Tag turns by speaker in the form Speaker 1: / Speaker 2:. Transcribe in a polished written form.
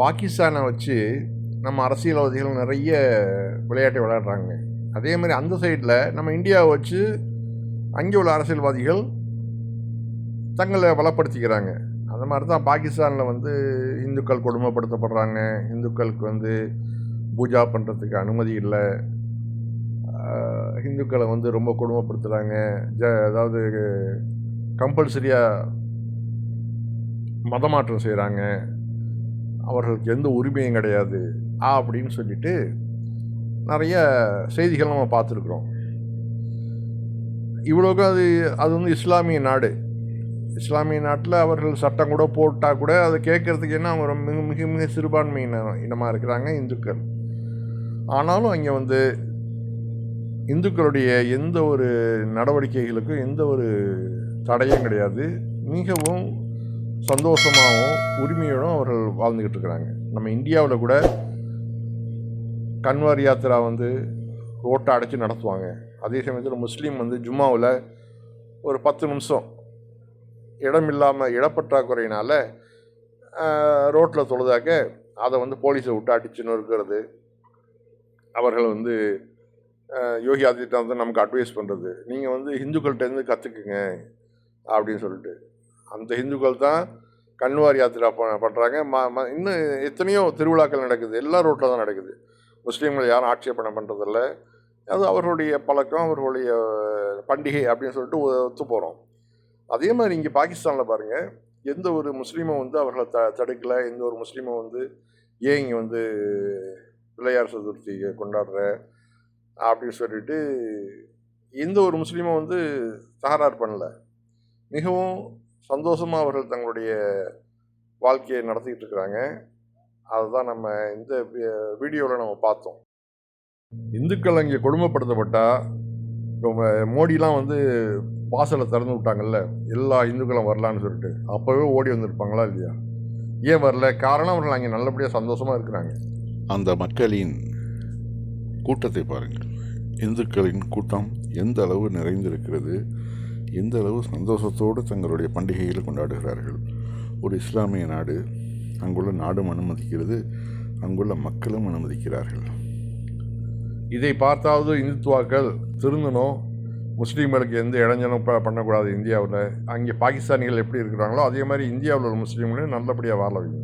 Speaker 1: பாகிஸ்தானை வச்சு நம்ம அரசியல்வாதிகள் நிறைய விளையாட்டை விளையாடுறாங்க. அதே மாதிரி அந்த சைடில் நம்ம இந்தியாவை வச்சு அங்கே உள்ள அரசியல்வாதிகள் தங்களை பலப்படுத்திக்கிறாங்க. அந்த மாதிரி தான் பாகிஸ்தானில் வந்து இந்துக்கள் கொடுமைப்படுத்தப்படுறாங்க. இந்துக்களுக்கு வந்து பூஜா பண்ணுறதுக்கு அனுமதி இல்லை. இந்துக்களை வந்து ரொம்ப கொடுமைப்படுத்துகிறாங்க. அதாவது கம்பல்சரியாக மதமாற்றம் செய்கிறாங்க. அவர்களுக்கு எந்த உரிமையும் கிடையாது அப்படின்னு சொல்லிட்டு நிறைய செய்திகள் நம்ம பார்த்துருக்குறோம். இவ்வளோக்கு அது வந்து இஸ்லாமிய நாடு. இஸ்லாமிய நாட்டில் அவர்கள் சட்டம் கூட போட்டால் கூட அதை கேட்கறதுக்கு என்ன அவங்க மிக மிக மிக சிறுபான்மை இனமாக இருக்கிறாங்க இந்துக்கள். ஆனாலும் அங்கே வந்து இந்துக்களுடைய எந்த ஒரு நடவடிக்கைகளுக்கும் எந்த ஒரு தடையும் கிடையாது. மிகவும் சந்தோஷமாகவும் உரிமையோடும் அவர்கள் வாழ்ந்துக்கிட்டு இருக்கிறாங்க. நம்ம இந்தியாவில் கூட கன்வார் யாத்திரா வந்து ரோட்டை அடைச்சி நடத்துவாங்க. அதே சமயத்தில் முஸ்லீம் வந்து ஜும்மாவில் ஒரு 10 நிமிஷம் இடப்பற்றாக்குறையினால் ரோட்டில் தொழுதாக்க அதை வந்து போலீஸை விட்டு அடிச்சு நொறுக்கிறது. அவர்கள் வந்து யோகி ஆதித்யநாத் வந்து நமக்கு அட்வைஸ் பண்ணுறது, நீங்கள் வந்து ஹிந்துக்கள்கிட்டேருந்து கற்றுக்குங்க அப்படின்னு சொல்லிட்டு. அந்த ஹிந்துக்கள் தான் கன்வார் யாத்திரா பண்ணுறாங்க. இன்னும் எத்தனையோ திருவிழாக்கள் நடக்குது, எல்லா ரோட்டில் தான் நடக்குது. முஸ்லீம்கள் யாரும் ஆட்சேபனை பண்ணுறதில்ல. அது அவர்களுடைய பழக்கம், அவர்களுடைய பண்டிகை அப்படின்னு சொல்லிட்டு ஒத்து போகிறோம். அதே மாதிரி இங்கே பாகிஸ்தானில் பாருங்கள், எந்த ஒரு முஸ்லீமும் வந்து அவர்களை தடுக்கலை. எந்த ஒரு முஸ்லீமும் வந்து ஏன் இங்கே வந்து பிள்ளையார் சதுர்த்தி கொண்டாடுற அப்படின்னு சொல்லிட்டு எந்த ஒரு முஸ்லீமும் வந்து தகராறு பண்ணல. மிகவும் சந்தோஷமாக அவர்கள் தங்களுடைய வாழ்க்கையை நடத்திக்கிட்டு இருக்கிறாங்க. அதுதான் நம்ம இந்த வீடியோவில் நம்ம பார்த்தோம். இந்துக்கள் அங்கே கொடுமைப்படுத்தப்பட்டால் இப்போ மோடிலாம் வந்து வாசலை திறந்து விட்டாங்கல்ல, எல்லா இந்துக்களும் வரலான்னு சொல்லிட்டு, அப்போவே ஓடி வந்திருப்பாங்களா இல்லையா? ஏன் வரல? காரணம் அவர்கள் அங்கே நல்லபடியாக சந்தோஷமாக இருக்கிறாங்க.
Speaker 2: அந்த மக்களின் கூட்டத்தை பாருங்கள். இந்துக்களின் கூட்டம் எந்த அளவு நிறைந்திருக்கிறது, எந்த அளவு சந்தோஷத்தோடு தங்களுடைய பண்டிகைகளை கொண்டாடுகிறார்கள். ஒரு இஸ்லாமிய நாடு, அங்குள்ள நாடும் அனுமதிக்கிறது, அங்குள்ள மக்களும் அனுமதிக்கிறார்கள்.
Speaker 1: இதை பார்த்தாவது இந்துத்துவாக்கள் திருந்தணும். முஸ்லீம்களுக்கு எந்த இடைஞ்சலும் பண்ணக்கூடாது இந்தியாவில். அங்கே பாகிஸ்தானிகள் எப்படி இருக்கிறாங்களோ அதே மாதிரி இந்தியாவில் உள்ள முஸ்லீம்களையும் நல்லபடியாக வாழ வைங்க.